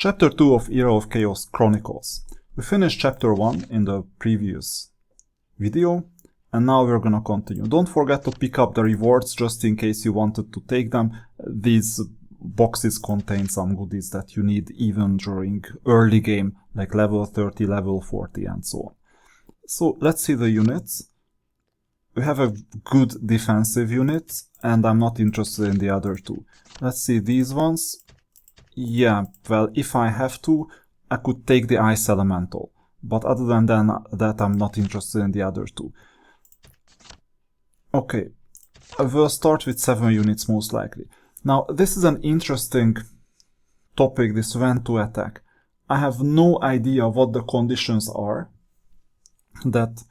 Chapter 2 of Era of Chaos Chronicles. We finished Chapter 1 in the previous video, and now we're gonna continue. Don't forget to pick up the rewards just in case you wanted to take them. These boxes contain some goodies that you need even during early game, like level 30, level 40 and so on. So let's see the units. We have a good defensive unit, and I'm not interested in the other two. Let's see these ones. Yeah, well, if I have to, I could take the Ice Elemental. But other than that, I'm not interested in the other two. Okay, we'll start with 7 units most likely. Now, this is an interesting topic, this when to attack. I have no idea what the conditions are, that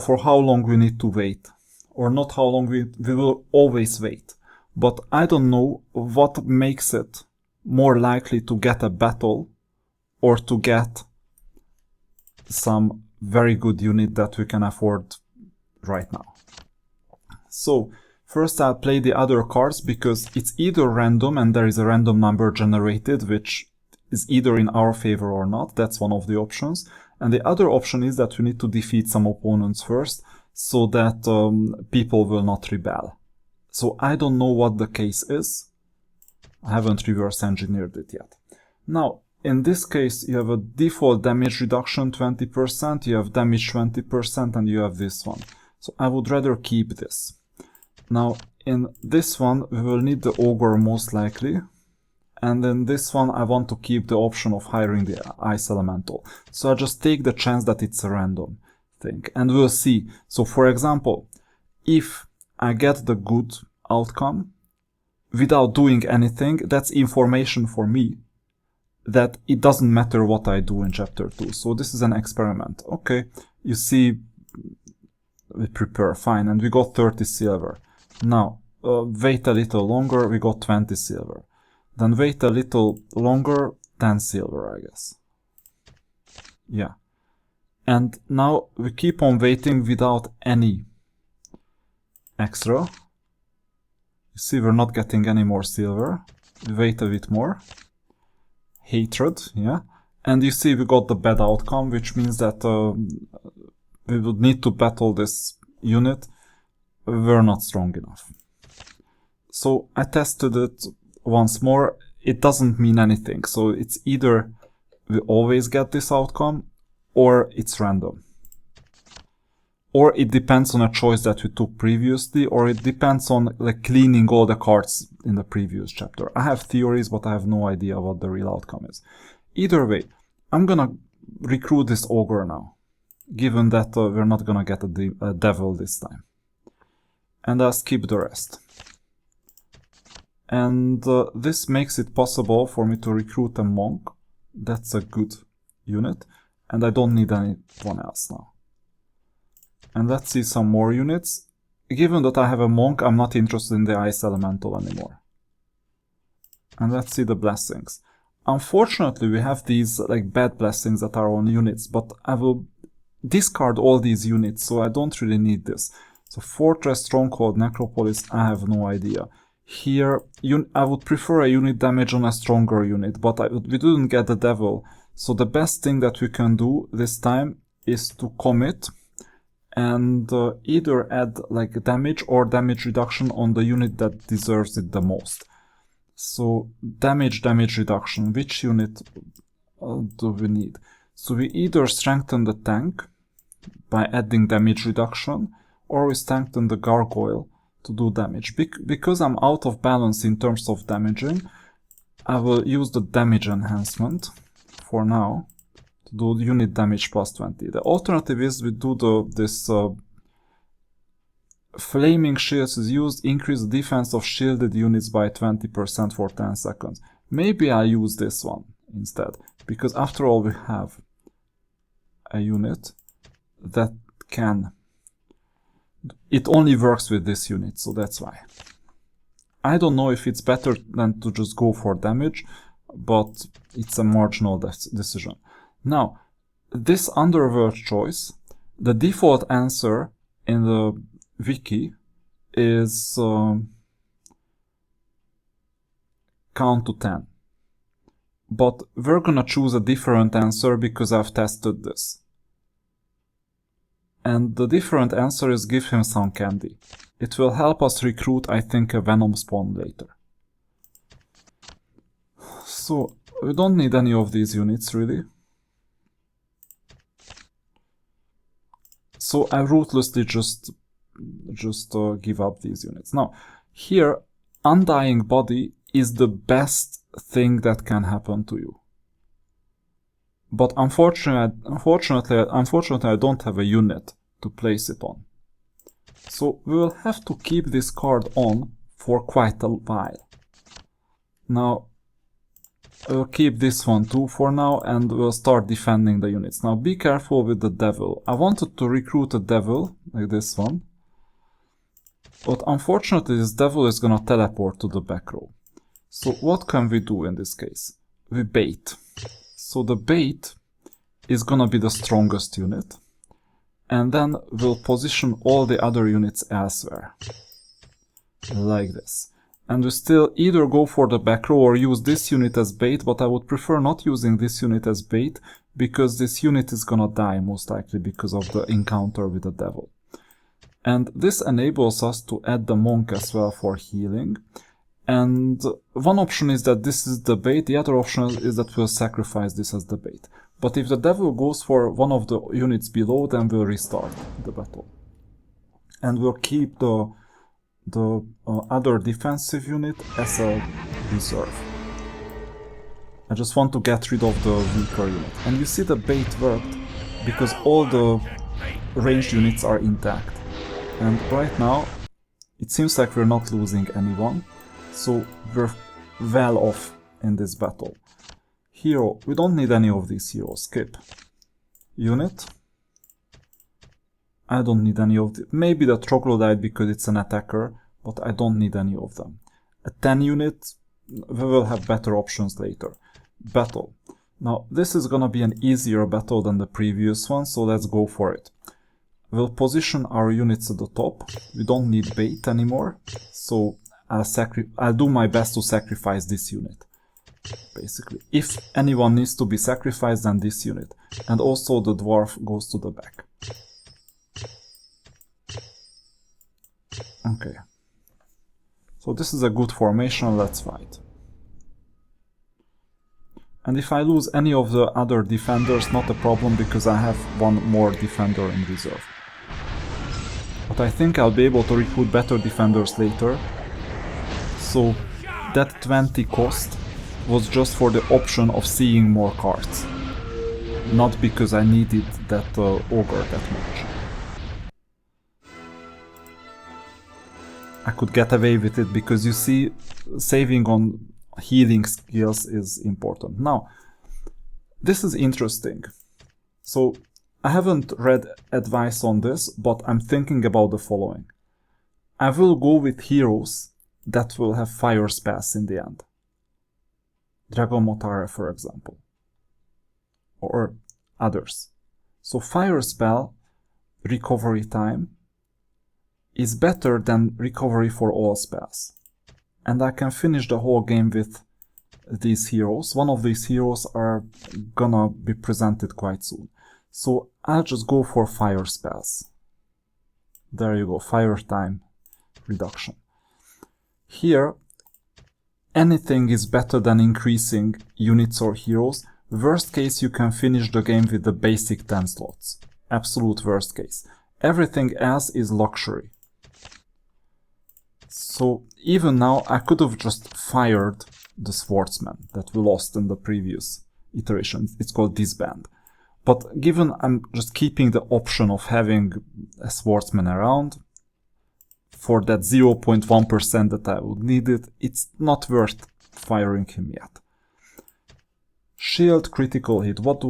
for how long we need to wait. Or not how long we will always wait. But I don't know what makes it more likely to get a battle or to get some very good unit that we can afford right now. So first I'll play the other cards because it's either random and there is a random number generated which is either in our favor or not. That's one of the options. And the other option is that we need to defeat some opponents first so that people will not rebel. So I don't know what the case is. I haven't reverse engineered it yet. Now, in this case, you have a default damage reduction 20%, you have damage 20%, and you have this one. So I would rather keep this. Now, in this one, we will need the Ogre most likely. And in this one, I want to keep the option of hiring the Ice Elemental. So I just take the chance that it's a random thing. And we'll see. So for example, if I get the good outcome, without doing anything, that's information for me that it doesn't matter what I do in chapter 2. So this is an experiment. Okay, you see, we prepare, fine, and we got 30 silver. Now, wait a little longer, we got 20 silver. Then wait a little longer, 10 silver, I guess. Yeah. And now we keep on waiting without any extra. See, we're not getting any more silver. We wait a bit more. Hatred, yeah. And you see we got the bad outcome, which means that we would need to battle this unit. We're not strong enough. So I tested it once more. It doesn't mean anything. So it's either we always get this outcome or it's random. Or it depends on a choice that we took previously, or it depends on like cleaning all the cards in the previous chapter. I have theories, but I have no idea what the real outcome is. Either way, I'm gonna recruit this Ogre now, given that we're not gonna get a Devil this time. And I'll skip the rest. And this makes it possible for me to recruit a Monk. That's a good unit. And I don't need anyone else now. And let's see some more units. Given that I have a Monk, I'm not interested in the Ice Elemental anymore. And let's see the blessings. Unfortunately, we have these like bad blessings that are on units, but I will discard all these units, so I don't really need this. So Fortress, Stronghold, Necropolis, I have no idea. Here, I would prefer a unit damage on a stronger unit, but we didn't get the Devil. So the best thing that we can do this time is to commit and either add like damage or damage reduction on the unit that deserves it the most. So damage reduction, which unit do we need? So we either strengthen the tank by adding damage reduction, or we strengthen the gargoyle to do damage. Because I'm out of balance in terms of damaging, I will use the damage enhancement for now. To do unit damage plus 20. The alternative is we do this flaming shields is used, increase the defense of shielded units by 20% for 10 seconds. Maybe I'll use this one instead, because after all we have a unit that can... It only works with this unit, so that's why. I don't know if it's better than to just go for damage, but it's a marginal decision. Now, this underworld choice, the default answer in the wiki is count to 10. but we're gonna choose a different answer because I've tested this. And the different answer is give him some candy. It will help us recruit, I think, a Venom spawn later. So, we don't need any of these units, really. So I ruthlessly just give up these units. Now, here, Undying Body is the best thing that can happen to you. But unfortunately, I don't have a unit to place it on. So we will have to keep this card on for quite a while. Now, we'll keep this one too for now, and we'll start defending the units. Now be careful with the devil. I wanted to recruit a devil, like this one. But unfortunately this devil is gonna teleport to the back row. So what can we do in this case? We bait. So the bait is gonna be the strongest unit. And then we'll position all the other units elsewhere. Like this. And we still either go for the back row or use this unit as bait, but I would prefer not using this unit as bait, because this unit is gonna die most likely because of the encounter with the devil. And this enables us to add the monk as well for healing. And one option is that this is the bait, the other option is that we'll sacrifice this as the bait. But if the devil goes for one of the units below, then we'll restart the battle. And we'll keep the other defensive unit as a reserve. I just want to get rid of the weaker unit. And you see the bait worked because all the ranged units are intact. And right now, it seems like we're not losing anyone, so we're well off in this battle. Hero, we don't need any of these heroes. Skip. Unit. I don't need any of them. Maybe the Troglodyte because it's an attacker, but I don't need any of them. A 10 unit, we will have better options later. Battle. Now, this is gonna be an easier battle than the previous one, so let's go for it. We'll position our units at the top. We don't need bait anymore, so I'll do my best to sacrifice this unit. Basically, if anyone needs to be sacrificed, then this unit. And also the dwarf goes to the back. Okay. So this is a good formation, let's fight. And if I lose any of the other defenders, not a problem, because I have one more defender in reserve. But I think I'll be able to recruit better defenders later. So that 20 cost was just for the option of seeing more cards. Not because I needed that ogre that much. I could get away with it because you see, saving on healing skills is important. Now, this is interesting. So, I haven't read advice on this, but I'm thinking about the following. I will go with heroes that will have fire spells in the end. Dragon Motara, for example. Or others. So fire spell recovery time is better than recovery for all spells. And I can finish the whole game with these heroes. One of these heroes are gonna be presented quite soon. So I'll just go for fire spells. There you go, fire time reduction. Here, anything is better than increasing units or heroes. Worst case, you can finish the game with the basic 10 slots. Absolute worst case. Everything else is luxury. So even now, I could have just fired the swordsman that we lost in the previous iteration. It's called disband. But given I'm just keeping the option of having a swordsman around, for that 0.1% that I would need it, it's not worth firing him yet. Shield critical hit, what do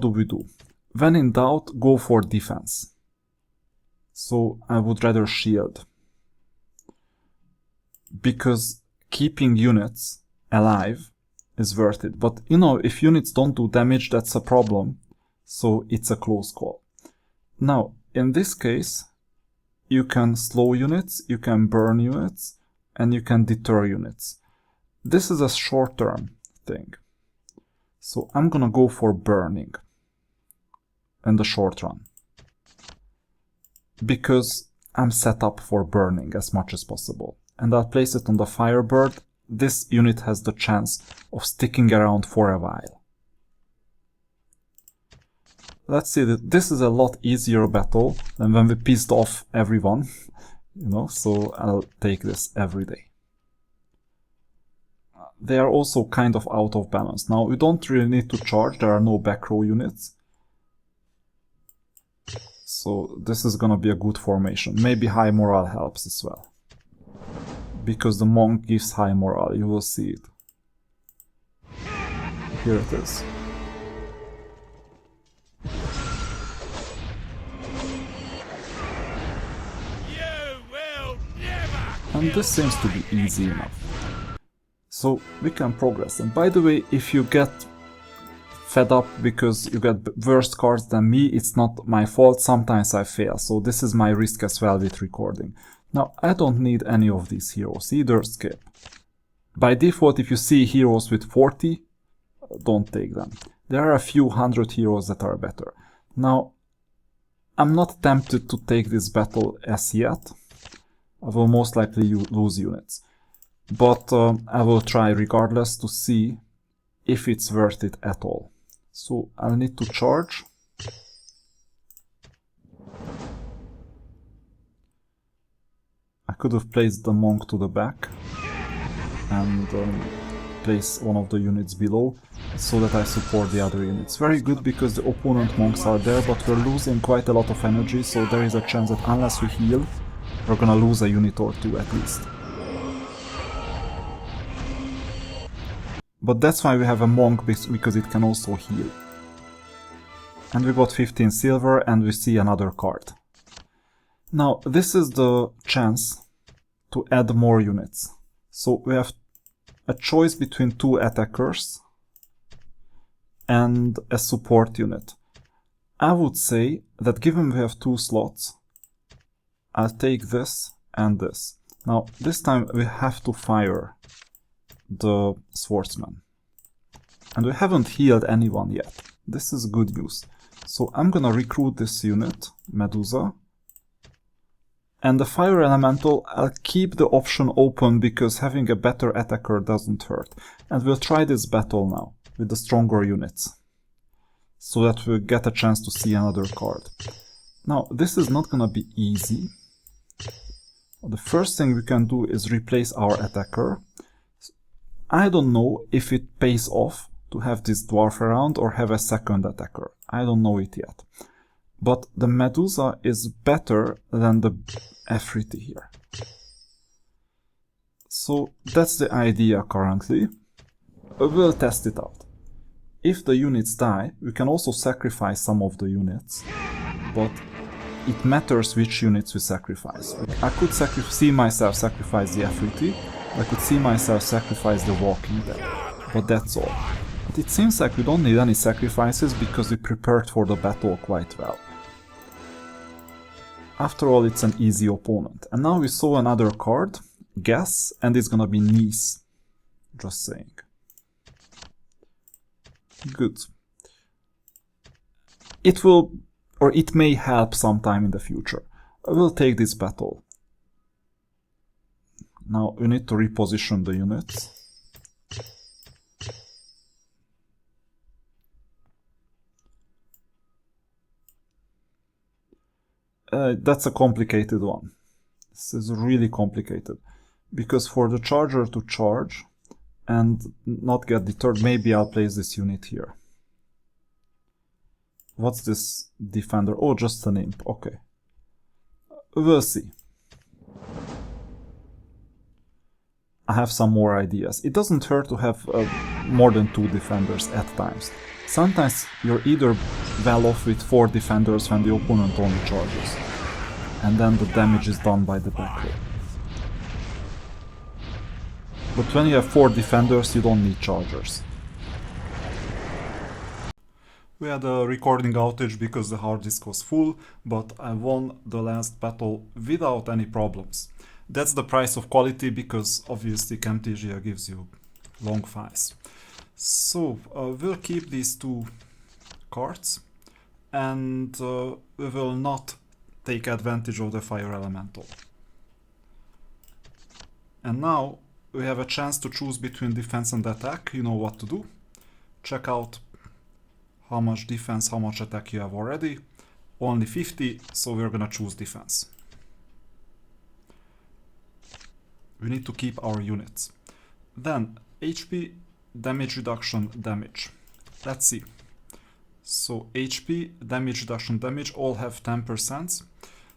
we do? When in doubt, go for defense. So I would rather shield. Because keeping units alive is worth it. But you know, if units don't do damage, that's a problem. So it's a close call. Now, in this case, you can slow units, you can burn units, and you can deter units. This is a short-term thing. So I'm gonna go for burning in the short run, because I'm set up for burning as much as possible. And I'll place it on the Firebird. This unit has the chance of sticking around for a while. Let's see that this is a lot easier battle than when we pissed off everyone, you know, so I'll take this every day. They are also kind of out of balance. Now, we don't really need to charge, there are no back row units. So this is gonna be a good formation. Maybe high morale helps as well, because the monk gives high morale, you will see it. Here it is. And this seems to be easy enough. So we can progress. And by the way, if you get fed up because you get worse cards than me, it's not my fault. Sometimes I fail. So this is my risk as well with recording. Now, I don't need any of these heroes, either skip. By default, if you see heroes with 40, don't take them. There are a few hundred heroes that are better. Now, I'm not tempted to take this battle as yet. I will most likely lose units. But I will try regardless to see if it's worth it at all. So I'll need to charge. I could have placed the monk to the back and place one of the units below so that I support the other units. Very good, because the opponent monks are there, but we're losing quite a lot of energy, so there is a chance that unless we heal, we're gonna lose a unit or two at least. But that's why we have a monk, because it can also heal. And we got 15 silver and we see another card. Now, this is the chance to add more units. So we have a choice between two attackers and a support unit. I would say that given we have two slots, I'll take this and this. Now, this time we have to fire the swordsman. And we haven't healed anyone yet. This is good news. So I'm gonna recruit this unit, Medusa. And the fire elemental, I'll keep the option open because having a better attacker doesn't hurt. And we'll try this battle now with the stronger units, so that we'll get a chance to see another card. Now, this is not gonna be easy. The first thing we can do is replace our attacker. I don't know if it pays off to have this dwarf around or have a second attacker. I don't know it yet. But the Medusa is better than the Efriti here. So that's the idea currently. We'll test it out. If the units die, we can also sacrifice some of the units, but it matters which units we sacrifice. I could see myself sacrifice the Efriti, I could see myself sacrifice the Walking Dead, but that's all. But it seems like we don't need any sacrifices because we prepared for the battle quite well. After all, it's an easy opponent. And now we saw another card, Guess, and it's gonna be Nice. Just saying. Good. It will, or it may help sometime in the future. I will take this battle. Now we need to reposition the units. That's a complicated one. This is really complicated. Because for the charger to charge and not get deterred, maybe I'll place this unit here. What's this defender? Oh, just an imp. Okay. We'll see. I have some more ideas. It doesn't hurt to have more than 2 defenders at times. Sometimes you're either well off with 4 defenders when the opponent only charges, and then the damage is done by the back row. But when you have 4 defenders, you don't need chargers. We had a recording outage because the hard disk was full, but I won the last battle without any problems. That's the price of quality, because obviously Camtasia gives you long files. So we'll keep these two cards, and we will not take advantage of the fire elemental. And now we have a chance to choose between defense and attack. You know what to do. Check out how much defense, how much attack you have already. Only 50, so we're gonna choose defense. We need to keep our units. Then HP, damage reduction, damage. Let's see. So HP, damage reduction, damage all have 10%.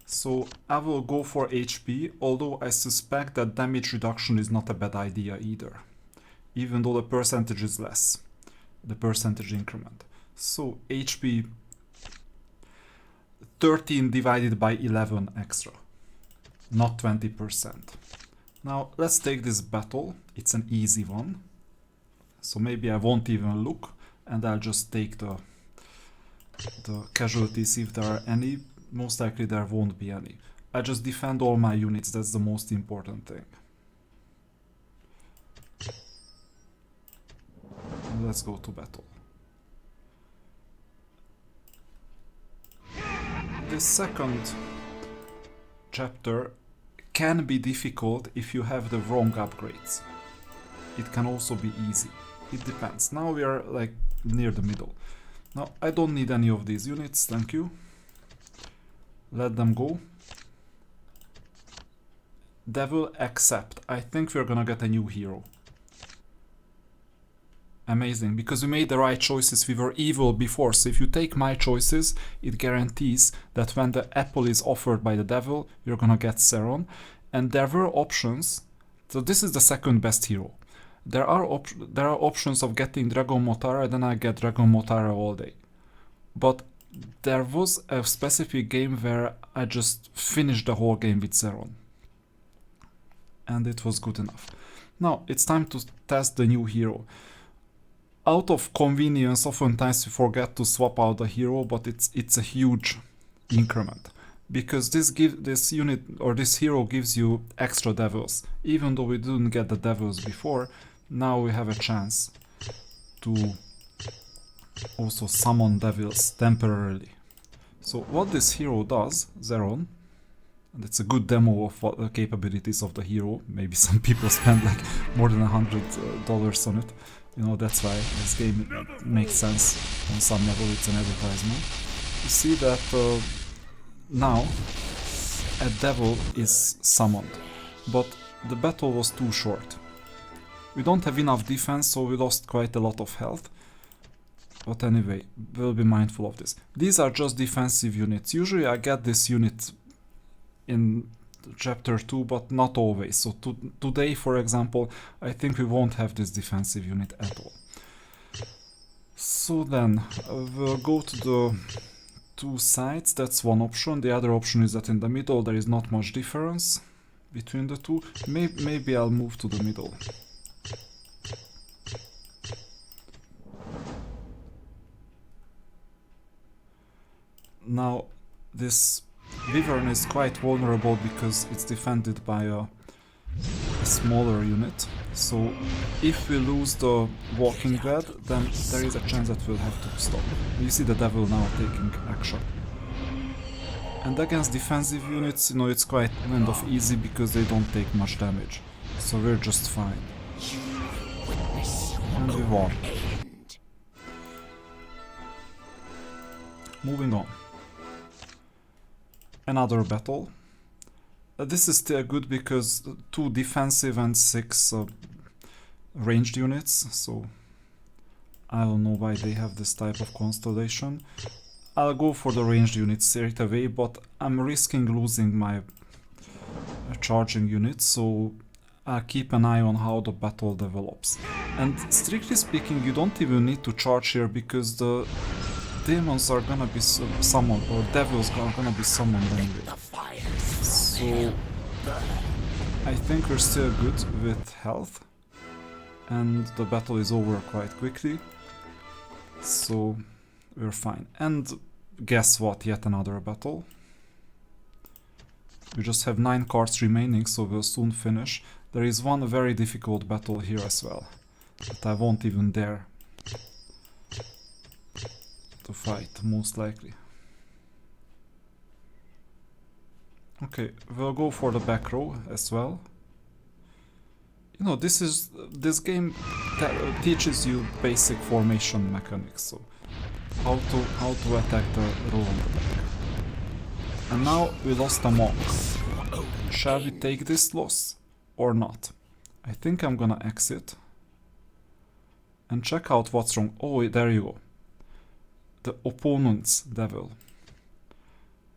So I will go for HP, although I suspect that damage reduction is not a bad idea either, even though the percentage is less, the percentage increment. So HP 13 divided by 11 extra, not 20%. Now let's take this battle. It's an easy one, so maybe I won't even look, and I'll just take the casualties if there are any. Most likely there won't be any. I just defend all my units, that's the most important thing. Let's go to battle. The second chapter can be difficult if you have the wrong upgrades. It can also be easy. It depends. Now we are like near the middle. Now I don't need any of these units, thank you. Let them go. Devil accept. I think we're gonna get a new hero. Amazing, because we made the right choices. We were evil before, so if you take my choices, it guarantees that when the apple is offered by the devil, you're gonna get Seron. And there were options. So this is the second best hero. There are options of getting Dragon Motara, then I get Dragon Motara all day. But there was a specific game where I just finished the whole game with Zeron. And it was good enough. Now, it's time to test the new hero. Out of convenience, oftentimes we forget to swap out the hero, but it's a huge increment. Because this unit or this hero gives you extra devils. Even though we didn't get the devils before, now we have a chance to also summon devils temporarily. So what this hero does, Zeron, and it's a good demo of what the capabilities of the hero. Maybe some people spend like more than $100 on it. You know, that's why this game makes sense on some level. It's an advertisement. You see that now a devil is summoned, but the battle was too short. We don't have enough defense, so we lost quite a lot of health. But anyway, we'll be mindful of this. These are just defensive units. Usually I get this unit in chapter 2, but not always. So today, for example, I think we won't have this defensive unit at all. So then, we'll go to the two sides. That's one option. The other option is that in the middle there is not much difference between the two. Maybe I'll move to the middle. Now, this Wyvern is quite vulnerable because it's defended by a smaller unit. So, if we lose the Walking Dead, then there is a chance that we'll have to stop. You see the devil now taking action. And against defensive units, you know, it's quite kind of easy because they don't take much damage. So we're just fine. And we won. Moving on. Another battle. This is still good because 2 defensive and 6 ranged units, so I don't know why they have this type of constellation. I'll go for the ranged units straight away, but I'm risking losing my charging units, so I'll keep an eye on how the battle develops. And strictly speaking, you don't even need to charge here because the demons are gonna be summoned, or devils are gonna be summoned anyway. So I think we're still good with health, and the battle is over quite quickly, so we're fine. And guess what, yet another battle. We just have 9 cards remaining, so we'll soon finish. There is one very difficult battle here as well, that I won't even dare to fight, most likely. Okay, we'll go for the back row as well. You know, this game teaches you basic formation mechanics, so how to attack the row on the back. And now we lost a monk. Shall we take this loss or not? I think I'm gonna exit and check out what's wrong. Oh, there you go. The opponent's devil.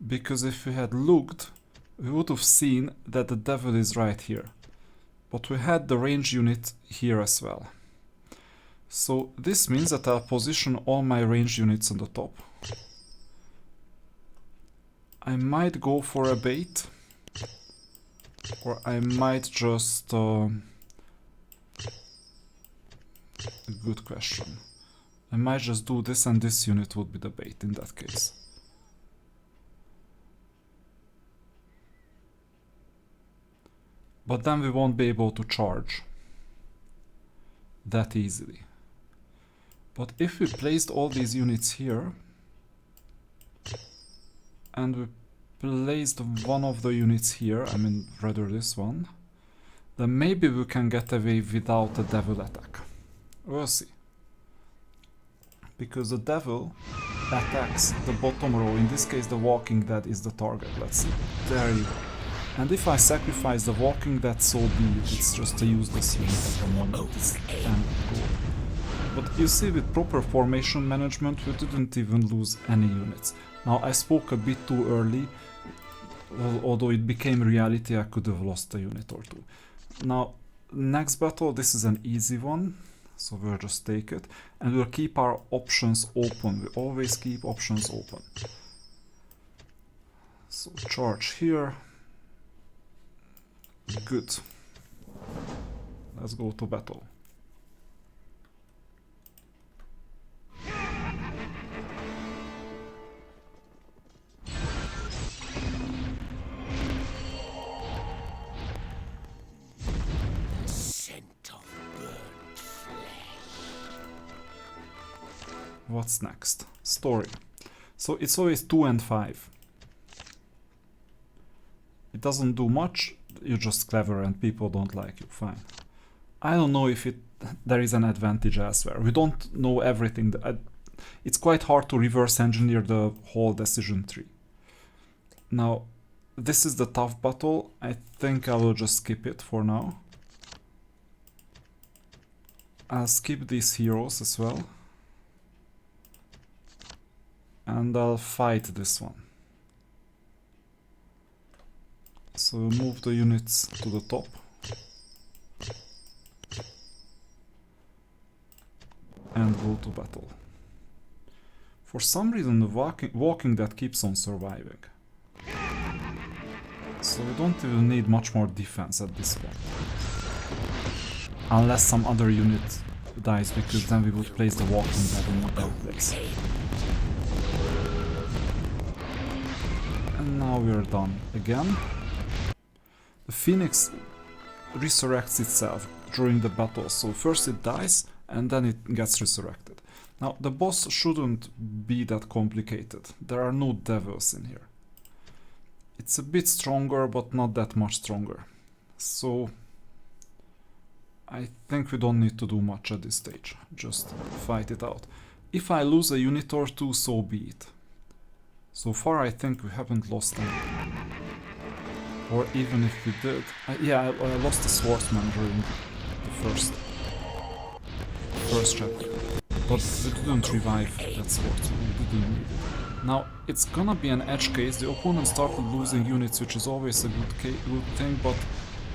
Because if we had looked, we would have seen that the devil is right here. But we had the range unit here as well. So this means that I'll position all my range units on the top. I might go for a bait. Or I might just... good question. I might just do this and this unit would be the bait in that case. But then we won't be able to charge that easily. But if we placed all these units here and we placed one of the units here, I mean rather this one, then maybe we can get away without a devil attack. We'll see. Because the devil attacks the bottom row, in this case the Walking Dead is the target, let's see. There you go. And if I sacrifice the Walking Dead, so be it, it's just a useless unit at the moment. And go. But you see, with proper formation management we didn't even lose any units. Now I spoke a bit too early, although it became reality I could have lost a unit or two. Now, next battle, this is an easy one. So we'll just take it, and we'll keep our options open. We always keep options open. So charge here. Good. Let's go to battle. What's next? Story. So it's always 2 and 5. It doesn't do much, you're just clever and people don't like you, fine. I don't know if there is an advantage elsewhere. We don't know everything. It's quite hard to reverse engineer the whole decision tree. Now, this is the tough battle. I think I will just skip it for now. I'll skip these heroes as well. And I'll fight this one. So move the units to the top. And go to battle. For some reason the Walking Dead keeps on surviving. So we don't even need much more defense at this point. Unless some other unit dies, because then we would place the Walking Dead in that place. And now we're done again. The Phoenix resurrects itself during the battle, so first it dies and then it gets resurrected. Now the boss shouldn't be that complicated. There are no devils in here. It's a bit stronger, but not that much stronger. So I think we don't need to do much at this stage. Just fight it out. If I lose a unit or two, so be it. So far I think we haven't lost any. Or even if we did... yeah, I lost the swordsman during the first chapter. But we didn't revive that swordsman, we didn't need it. Now, it's gonna be an edge case. The opponent started losing units, which is always a good thing, but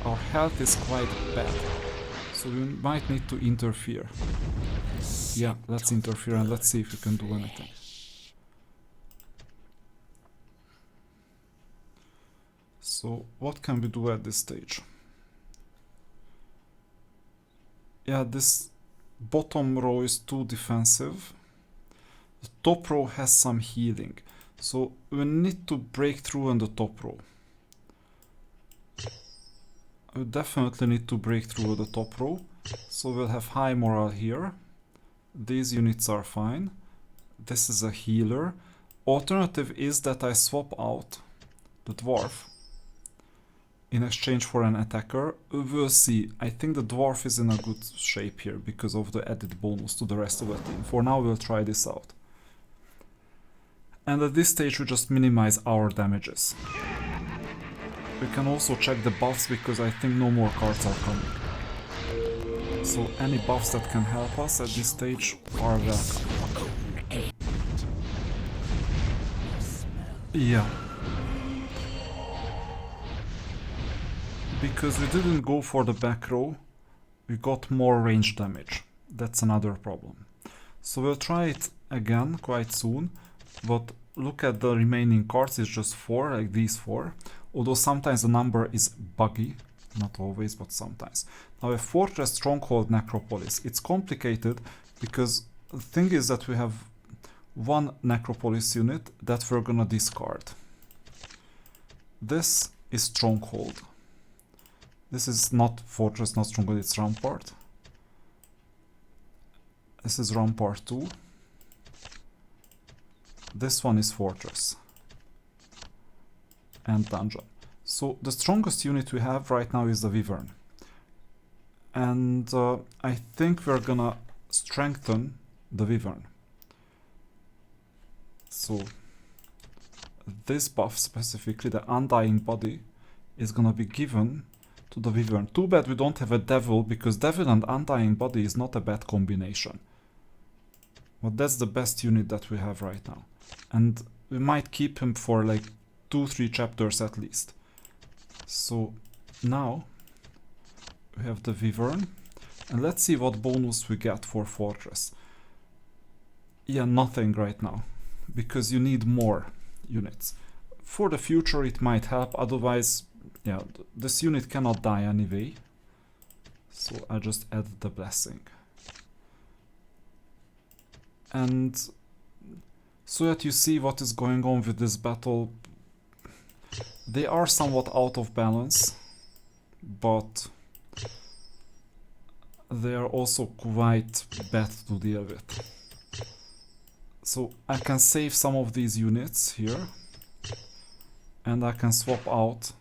our health is quite bad. So we might need to interfere. Yeah, let's interfere and let's see if we can do anything. So, what can we do at this stage? Yeah, this bottom row is too defensive. The top row has some healing. So, we need to break through on the top row. We definitely need to break through the top row. So, we'll have high morale here. These units are fine. This is a healer. Alternative is that I swap out the dwarf in exchange for an attacker. We'll see. I think the dwarf is in a good shape here because of the added bonus to the rest of the team. For now we'll try this out. And at this stage we just minimize our damages. We can also check the buffs because I think no more cards are coming. So any buffs that can help us at this stage are welcome. Yeah. Because we didn't go for the back row, we got more range damage. That's another problem. So we'll try it again quite soon, but look at the remaining cards, it's just 4, like these 4. Although sometimes the number is buggy, not always, but sometimes. Now a Fortress, Stronghold, Necropolis. It's complicated because the thing is that we have one Necropolis unit that we're gonna discard. This is Stronghold. This is not Fortress, not Stronghold, it's Rampart. This is Rampart 2. This one is Fortress. And Dungeon. So the strongest unit we have right now is the Wyvern. And I think we're gonna strengthen the Wyvern. So this buff specifically, the Undying Body, is gonna be given to the Wyvern. Too bad we don't have a Devil, because Devil and Undying Body is not a bad combination. But that's the best unit that we have right now. And we might keep him for like 2-3 chapters at least. So now we have the Wyvern. And let's see what bonus we get for Fortress. Yeah, nothing right now. Because you need more units. For the future it might help, otherwise, yeah, this unit cannot die anyway. So I just add the Blessing. And so that you see what is going on with this battle, they are somewhat out of balance, but they are also quite bad to deal with. So I can save some of these units here, and I can swap out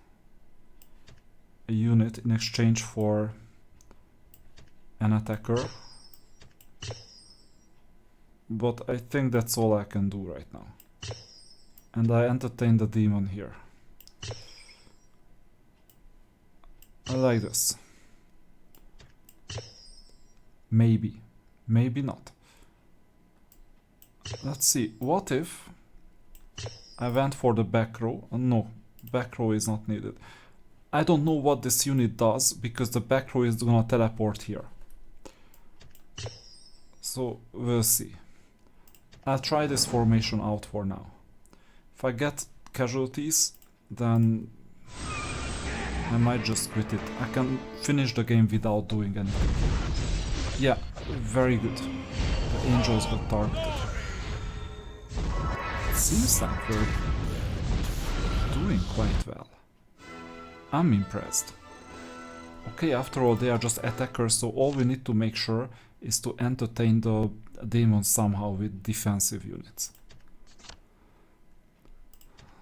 a unit in exchange for an attacker. But I think that's all I can do right now. And I entertain the demon here. I like this. Maybe. Maybe not. Let's see. What if I went for the back row? No, back row is not needed. I don't know what this unit does because the back row is gonna teleport here. So we'll see. I'll try this formation out for now. If I get casualties, then I might just quit it. I can finish the game without doing anything. Yeah, very good. The angels got targeted. It seems like we're doing quite well. I'm impressed. Okay, after all, they are just attackers, so all we need to make sure is to entertain the demons somehow with defensive units.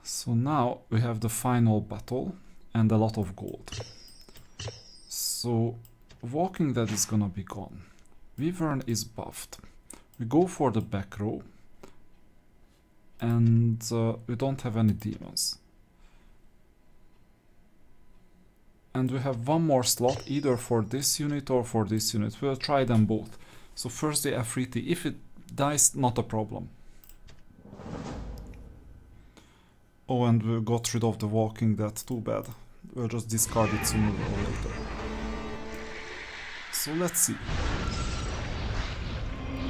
So now we have the final battle and a lot of gold. So Walking Dead is gonna be gone. Wyvern is buffed. We go for the back row and we don't have any demons. And we have one more slot either for this unit or for this unit. We'll try them both. So first the Afriti. If it dies, not a problem. Oh, and we got rid of the Walking Dead. Too bad. We'll just discard it sooner or later. So let's see.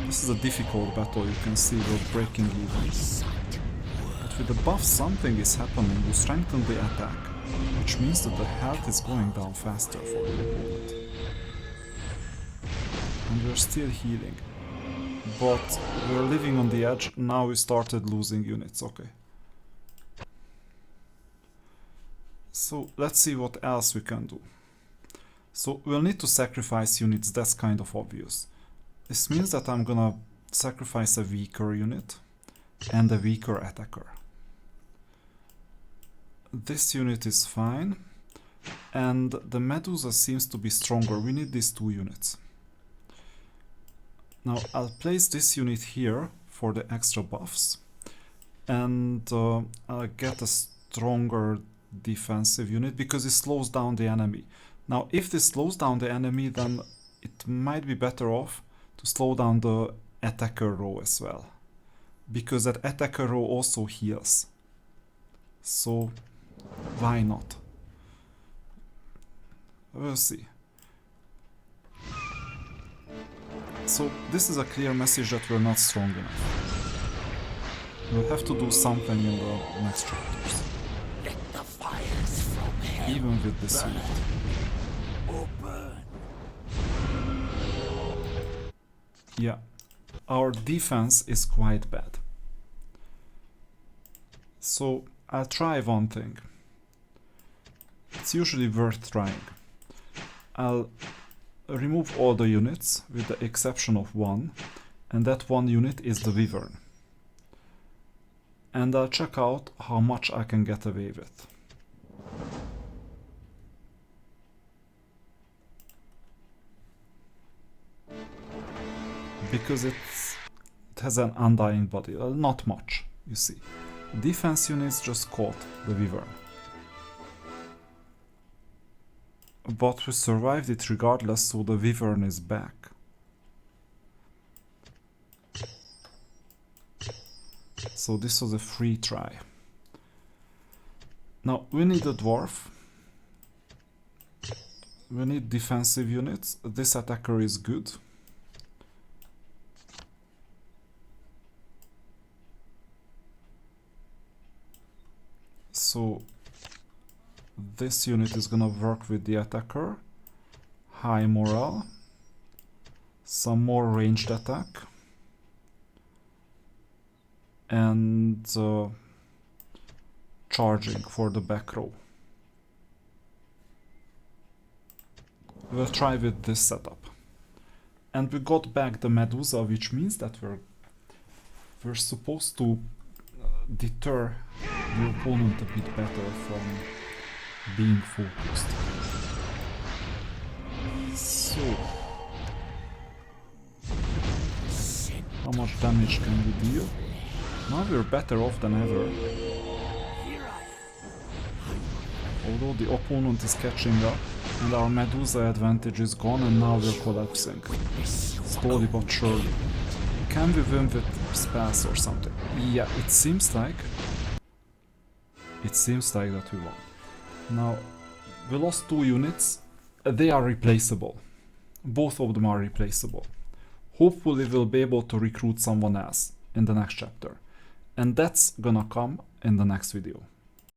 This is a difficult battle, you can see we're breaking even. But with the buff something is happening. We strengthen the attack, which means that the health is going down faster for the opponent. And we're still healing. But we're living on the edge, now we started losing units, okay. So let's see what else we can do. So we'll need to sacrifice units, that's kind of obvious. This means that I'm gonna sacrifice a weaker unit and a weaker attacker. This unit is fine, and the Medusa seems to be stronger. We need these 2 units. Now I'll place this unit here for the extra buffs, and I'll get a stronger defensive unit because it slows down the enemy. Now if this slows down the enemy, then it might be better off to slow down the attacker row as well, because that attacker row also heals. So why not? We'll see. So this is a clear message that we're not strong enough. We'll have to do something in the next chapters. Let the fires from hell Even with this unit. or burn. Yeah, our defense is quite bad. So I'll try one thing. It's usually worth trying. I'll remove all the units with the exception of one, and that one unit is the Wyvern. And I'll check out how much I can get away with. Because it has an undying body, not much, you see. Defense units just caught the Wyvern. But we survived it regardless, so the Wyvern is back. So this was a free try. Now we need a dwarf. We need defensive units. This attacker is good. So this unit is gonna work with the attacker. High morale. Some more ranged attack. And charging for the back row. We'll try with this setup. And we got back the Medusa, which means that we're supposed to deter the opponent a bit better from being focused. So, how much damage can we deal? Now we're better off than ever. Although the opponent is catching up and our Medusa advantage is gone, and now we're collapsing. Slowly but surely. Can we win with spells or something? Yeah, it seems like that we won. Now, we lost 2 units. They are replaceable. Both of them are replaceable. Hopefully we'll be able to recruit someone else in the next chapter. And that's gonna come in the next video.